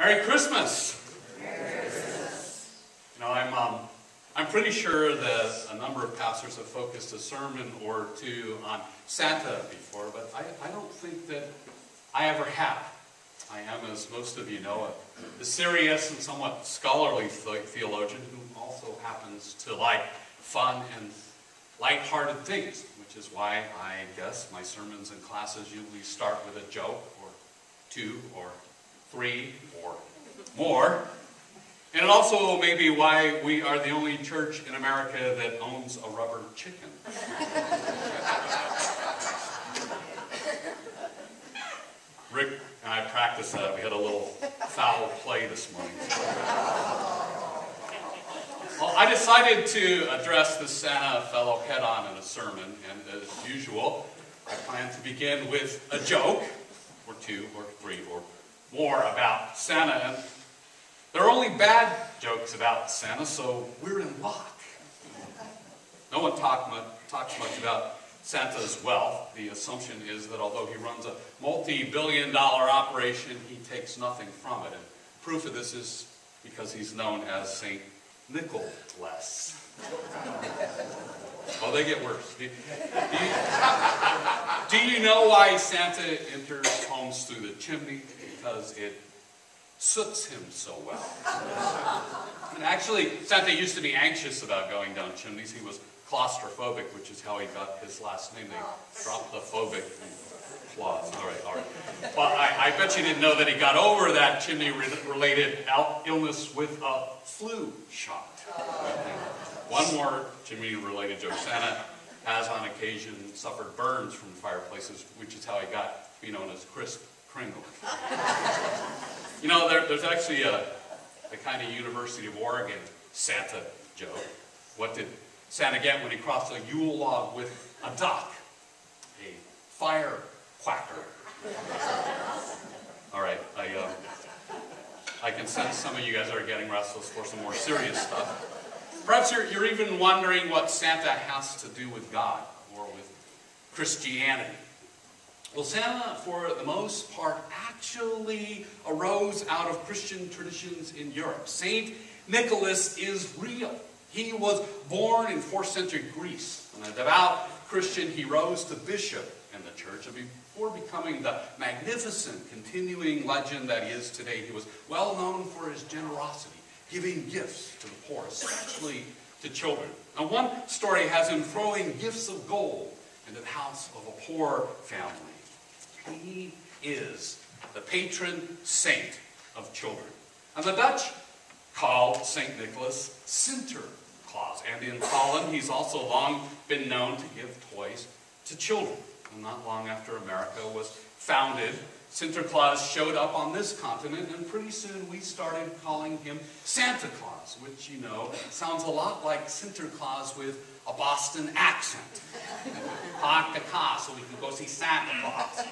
Merry Christmas! Merry Christmas. You know, I'm pretty sure that a number of pastors have focused a sermon or two on Santa before, but I don't think that I ever have. I am, as most of you know, a serious and somewhat scholarly theologian who also happens to like fun and lighthearted things, which is why I guess my sermons and classes usually start with a joke or two or three or more. And it also may be why we are the only church in America that owns a rubber chicken. Rick and I practiced that. We had a little foul play this morning. Well, I decided to address the Santa fellow head-on in a sermon, and as usual, I plan to begin with a joke, or two, or three, or more about Santa. And there are only bad jokes about Santa, so we're in luck. No one talks much about Santa's wealth. The assumption is that although he runs a multi-billion-dollar operation, he takes nothing from it. And proof of this is because he's known as St. Nicholas. Well, they get worse. Do you know why Santa enters homes through the chimney? Because it suits him so well. And actually, Santa used to be anxious about going down chimneys. He was claustrophobic, which is how he got his last name. They dropped the phobic clause. All right. Well, I bet you didn't know that he got over that chimney-related illness with a flu shot. One more chimney-related joke. Santa has on occasion suffered burns from fireplaces, which is how he got to be known as Crisp Kringle. You know, there's actually a kind of University of Oregon Santa joke. What did Santa get when he crossed a Yule log with a duck? A fire quacker. All right, I can sense some of you guys are getting restless for some more serious stuff. Perhaps you're even wondering what Santa has to do with God or with Christianity. Well, Santa, for the most part, actually arose out of Christian traditions in Europe. Saint Nicholas is real. He was born in 4th century Greece. And a devout Christian, he rose to bishop in the church. And before becoming the magnificent continuing legend that he is today, he was well known for his generosity, giving gifts to the poor, especially to children. Now, one story has him throwing gifts of gold into the house of a poor family. He is the patron saint of children. And the Dutch called St. Nicholas Sinterklaas. And in Holland, he's also long been known to give toys to children. And not long after America was founded, Sinterklaas showed up on this continent, and pretty soon we started calling him Santa Claus, which, you know, sounds a lot like Sinterklaas with a Boston accent. Park the car so we can go see Santa Claus.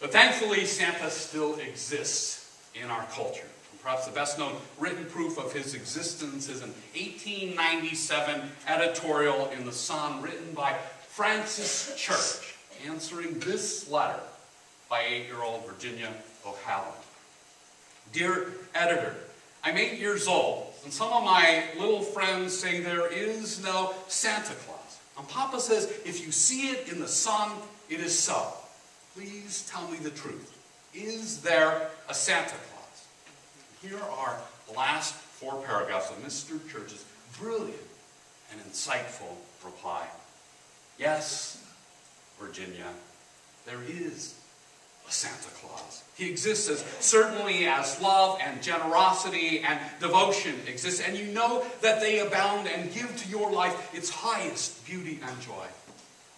But thankfully, Santa still exists in our culture. And perhaps the best known written proof of his existence is an 1897 editorial in the Sun written by Francis Church, answering this letter by 8-year-old Virginia O'Halloran. Dear editor, I'm 8 years old, and some of my little friends say there is no Santa Claus. And Papa says, if you see it in the sun, it is so. Please tell me the truth. Is there a Santa Claus? Here are the last 4 paragraphs of Mr. Church's brilliant and insightful reply. Yes, Virginia, there is a Santa Claus. He exists as certainly as love and generosity and devotion exist, and you know that they abound and give to your life its highest beauty and joy.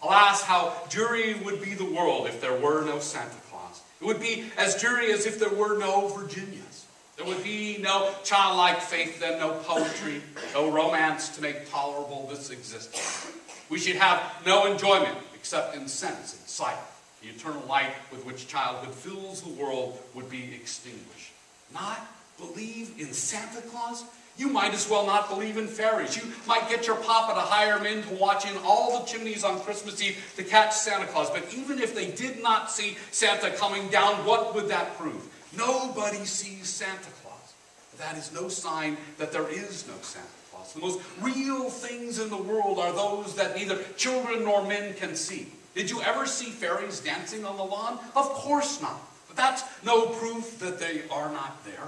Alas, how dreary would be the world if there were no Santa Claus. It would be as dreary as if there were no Virginias. There would be no childlike faith, then no poetry, no romance to make tolerable this existence. We should have no enjoyment except in sense and sight. The eternal light with which childhood fills the world would be extinguished. Not believe in Santa Claus? You might as well not believe in fairies. You might get your papa to hire men to watch in all the chimneys on Christmas Eve to catch Santa Claus. But even if they did not see Santa coming down, what would that prove? Nobody sees Santa Claus. That is no sign that there is no Santa Claus. The most real things in the world are those that neither children nor men can see. Did you ever see fairies dancing on the lawn? Of course not. But that's no proof that they are not there.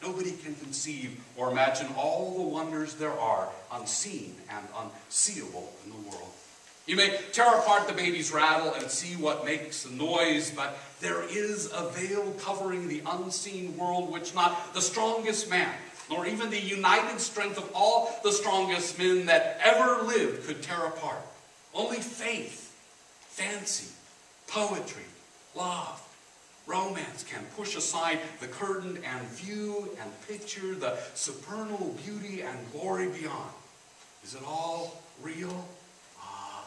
Nobody can conceive or imagine all the wonders there are unseen and unseeable in the world. You may tear apart the baby's rattle and see what makes the noise, but there is a veil covering the unseen world which not the strongest man, nor even the united strength of all the strongest men that ever lived could tear apart. Only faith, fancy, poetry, love, romance can push aside the curtain and view and picture the supernal beauty and glory beyond. Is it all real? Ah,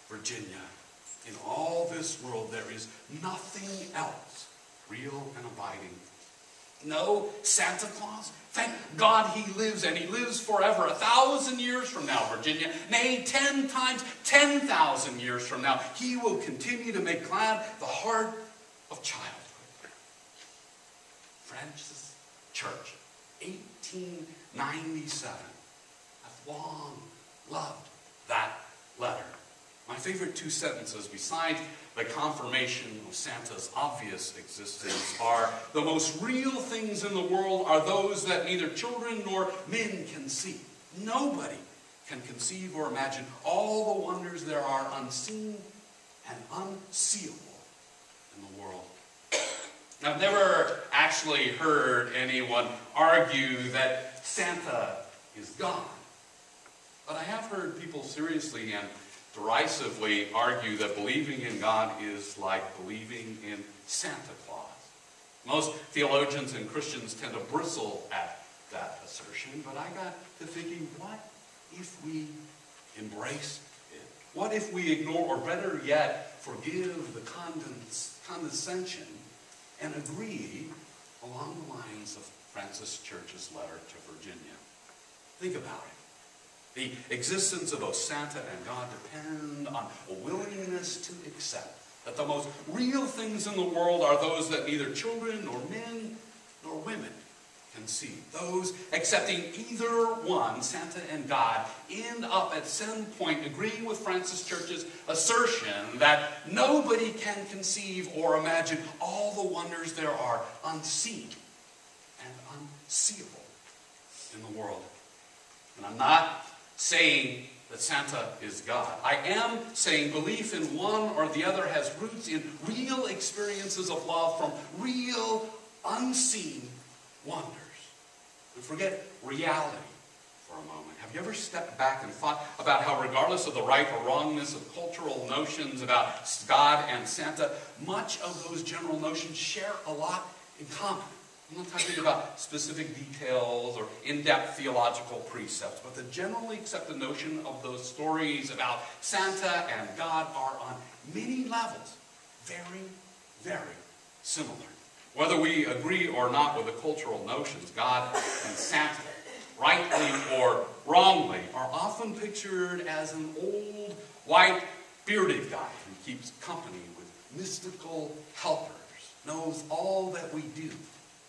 Virginia, in all this world there is nothing else real and abiding. No Santa Claus? Thank God he lives, and he lives forever. 1,000 years from now, Virginia, nay, 10 times 10,000 years from now, he will continue to make glad the heart of childhood. Francis Church, 1897. I've long loved that letter. My favorite two sentences, besides the confirmation of Santa's obvious existence, are the most real things in the world are those that neither children nor men can see. Nobody can conceive or imagine all the wonders there are unseen and unseeable in the world. I've never actually heard anyone argue that Santa is God. But I have heard people seriously and derisively argue that believing in God is like believing in Santa Claus. Most theologians and Christians tend to bristle at that assertion, but I got to thinking, what if we embrace it? What if we ignore, or better yet, forgive the condescension and agree along the lines of Francis Church's letter to Virginia? Think about it. The existence of both Santa and God depend on a willingness to accept that the most real things in the world are those that neither children nor men nor women can see. Those accepting either one, Santa and God, end up at some point agreeing with Francis Church's assertion that nobody can conceive or imagine all the wonders there are unseen and unseeable in the world. And I'm not saying that Santa is God. I am saying belief in one or the other has roots in real experiences of love from real, unseen wonders. And forget reality for a moment. Have you ever stepped back and thought about how, regardless of the right or wrongness of cultural notions about God and Santa, much of those general notions share a lot in common? I'm not talking about specific details or in-depth theological precepts, but the generally accepted notion of those stories about Santa and God are on many levels very, very similar. Whether we agree or not with the cultural notions, God and Santa, rightly or wrongly, are often pictured as an old, white, bearded guy who keeps company with mystical helpers, knows all that we do,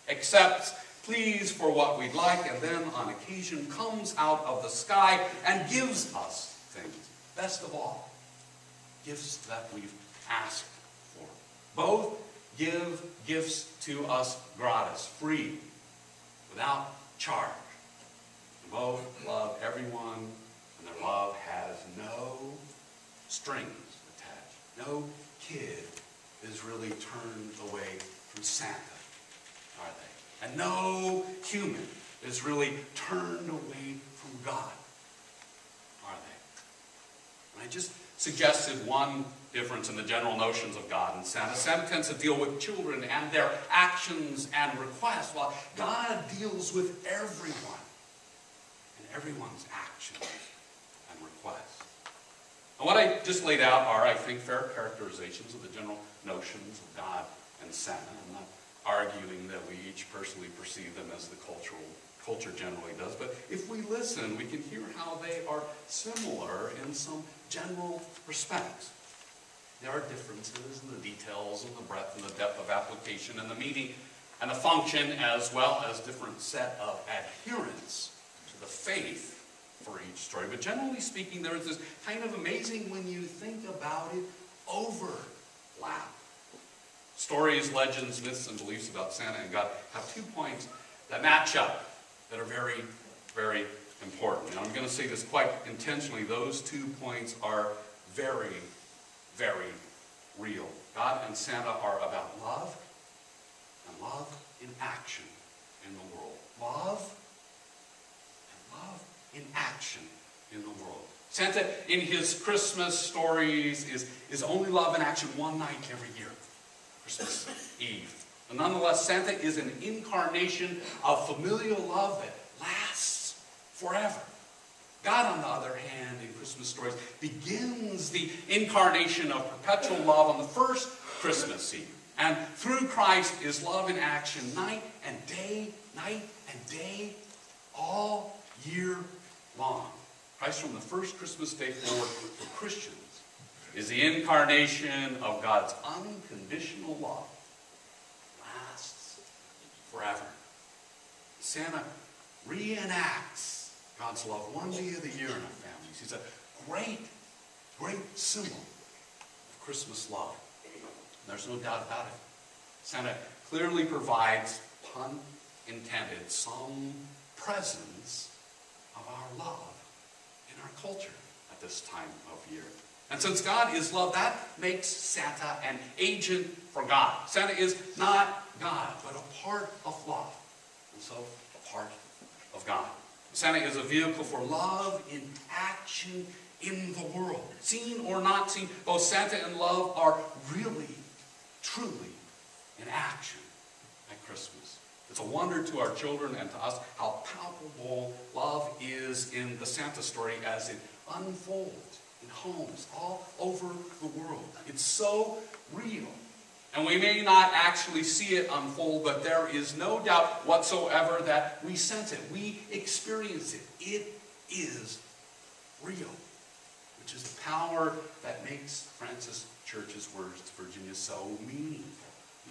accepts pleas for what we'd like, and then on occasion comes out of the sky and gives us things. Best of all, gifts that we've asked for. Both give gifts to us gratis, free, without charge. Both love everyone, and their love has no strings attached. No kid is really turned away from Santa, are they? And no human is really turned away from God, are they? And I just suggested one difference in the general notions of God and Santa. Santa tends to deal with children and their actions and requests, while God deals with everyone and everyone's actions and requests. And what I just laid out are, I think, fair characterizations of the general notions of God and Santa. I'm not arguing that we each personally perceive them as the culture generally does, but if we listen, we can hear how they are similar in some general respects. There are differences in the details and the breadth and the depth of application and the meaning, and the function as well as different set of adherents to the faith for each story. But generally speaking, there is this kind of amazing, when you think about it, overlap. Stories, legends, myths, and beliefs about Santa and God have 2 points that match up that are very, very important. And I'm going to say this quite intentionally. Those 2 points are very, very real. God and Santa are about love, and love in action in the world. Love and love in action in the world. Santa, in his Christmas stories, is only love in action one night every year, Christmas Eve. And nonetheless, Santa is an incarnation of familial love that lasts forever. God, on the other hand, in Christmas stories, begins the incarnation of perpetual love on the first Christmas Eve. And through Christ is love in action night and day, all year long. Christ, from the first Christmas day forward for Christians, is the incarnation of God's unconditional love. Lasts forever. Santa reenacts God's love one day of the year in our families. He's a great, great symbol of Christmas love. There's no doubt about it. Santa clearly provides, pun intended, some presence of our love in our culture at this time of year. And since God is love, that makes Santa an agent for God. Santa is not God, but a part of love. And so, a part of God. Santa is a vehicle for love in action in the world. Seen or not seen, both Santa and love are really, truly in action at Christmas. It's a wonder to our children and to us how palpable love is in the Santa story as it unfolds in homes all over the world. It's so real. And we may not actually see it unfold, but there is no doubt whatsoever that we sense it. We experience it. It is real, which is the power that makes Francis Church's words to Virginia so meaningful.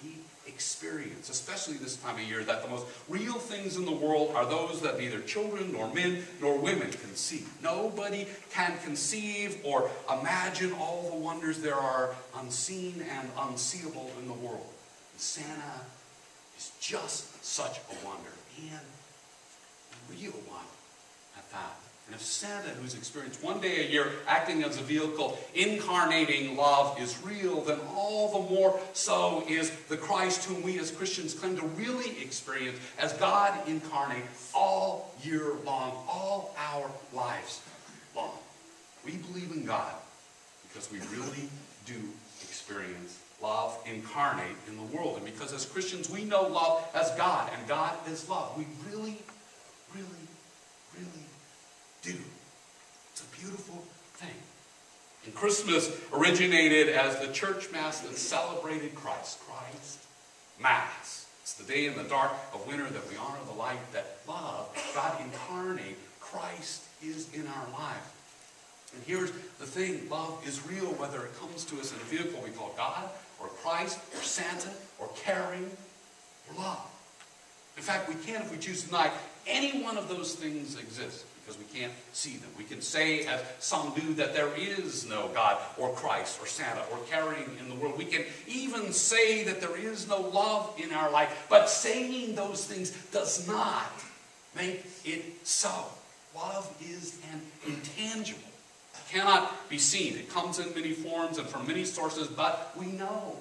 We experience, especially this time of year, that the most real things in the world are those that neither children nor men nor women can see. Nobody can conceive or imagine all the wonders there are unseen and unseeable in the world. And Santa is just such a wonder, and a real one at that. And if Santa, who's experienced one day a year acting as a vehicle, incarnating love, is real, then all the more so is the Christ whom we as Christians claim to really experience as God incarnate all year long, all our lives long. We believe in God because we really do experience love incarnate in the world. And because as Christians we know love as God, and God is love. We really, really, really do. It's a beautiful thing. And Christmas originated as the church mass that celebrated Christ. Christ Mass. It's the day in the dark of winter that we honor the light that love, God incarnate, Christ is in our life. And here's the thing, love is real whether it comes to us in a vehicle we call God, or Christ, or Santa, or caring, or love. In fact, we can, if we choose tonight, any one of those things exist. Because we can't see them. We can say, as some do, that there is no God or Christ or Santa or caring in the world. We can even say that there is no love in our life. But saying those things does not make it so. Love is an intangible. It cannot be seen. It comes in many forms and from many sources, but we know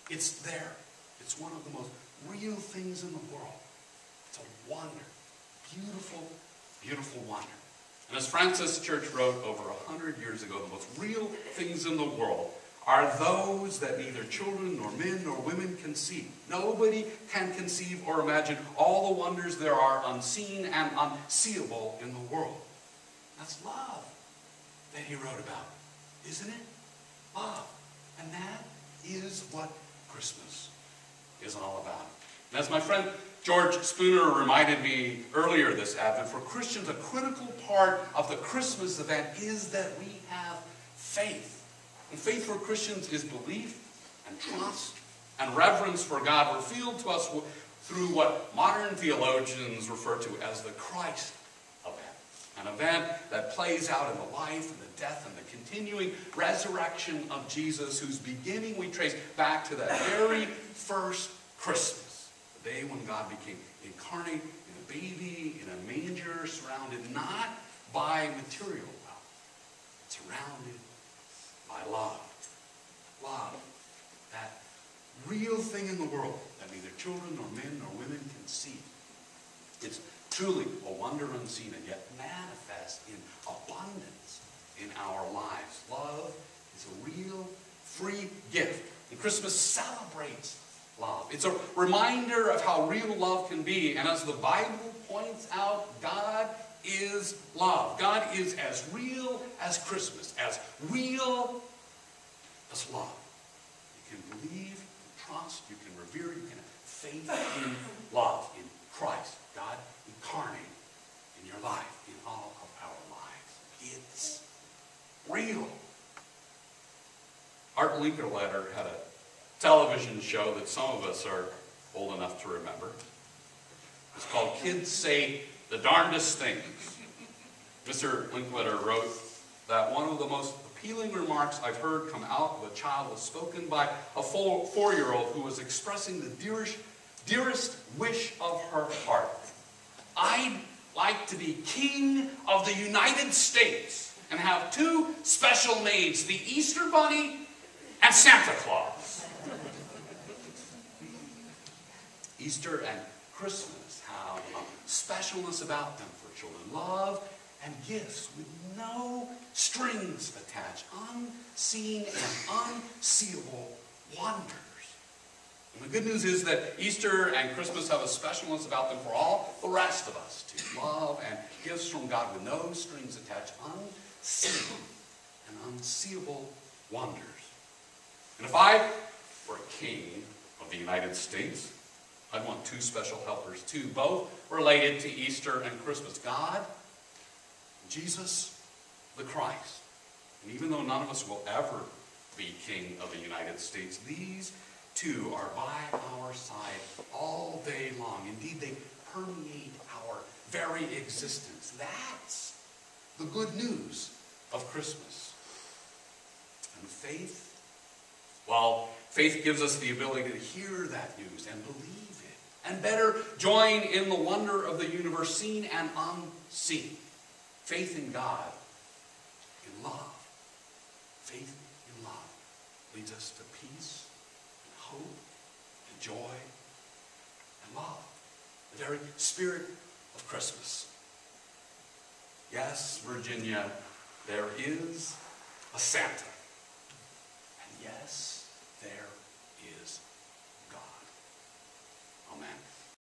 it's there. It's one of the most real things in the world. It's a wonder. Beautiful, beautiful wonder. And as Francis Church wrote over 100 years ago, the most real things in the world are those that neither children nor men nor women can see. Nobody can conceive or imagine all the wonders there are unseen and unseeable in the world. That's love that he wrote about, isn't it? Love. And that is what Christmas is all about. And as my friend George Spooner reminded me earlier this Advent, for Christians, a critical part of the Christmas event is that we have faith. And faith for Christians is belief and trust and reverence for God revealed to us through what modern theologians refer to as the Christ event. An event that plays out in the life and the death and the continuing resurrection of Jesus, whose beginning we trace back to that very first Christmas, the day when God became incarnate in a baby, in a manger, surrounded not by material wealth, surrounded by love. Love, that real thing in the world that neither children nor men nor women can see. It's truly a wonder unseen and yet manifest in abundance in our lives. Love is a real free gift. And Christmas celebrates love. It's a reminder of how real love can be. And as the Bible points out, God is love. God is as real as Christmas, as real as love. You can believe, you can trust, you can revere, you can have faith in love, in Christ, God incarnate in your life, in all of our lives. It's real. Art Linkletter had a television show that some of us are old enough to remember. It's called Kids Say the Darndest Things. Mr. Linkletter wrote that one of the most appealing remarks I've heard come out of a child was spoken by a 4-year-old who was expressing the dearest wish of her heart. I'd like to be king of the United States and have 2 special maids, the Easter Bunny and Santa Claus. Easter and Christmas have a specialness about them for children. Love and gifts with no strings attached. Unseen and unseeable wonders. And the good news is that Easter and Christmas have a specialness about them for all the rest of us too. Love and gifts from God with no strings attached. Unseen and unseeable wonders. And if I were a king of the United States, I'd want 2 special helpers too, both related to Easter and Christmas. God, Jesus the Christ. And even though none of us will ever be king of the United States, these 2 are by our side all day long. Indeed, they permeate our very existence. That's the good news of Christmas. And faith, well, faith gives us the ability to hear that news and believe it, and better join in the wonder of the universe, seen and unseen. Faith in God, in love. Faith in love leads us to peace, and hope, and joy, and love. The very spirit of Christmas. Yes, Virginia, there is a Santa. And yes, there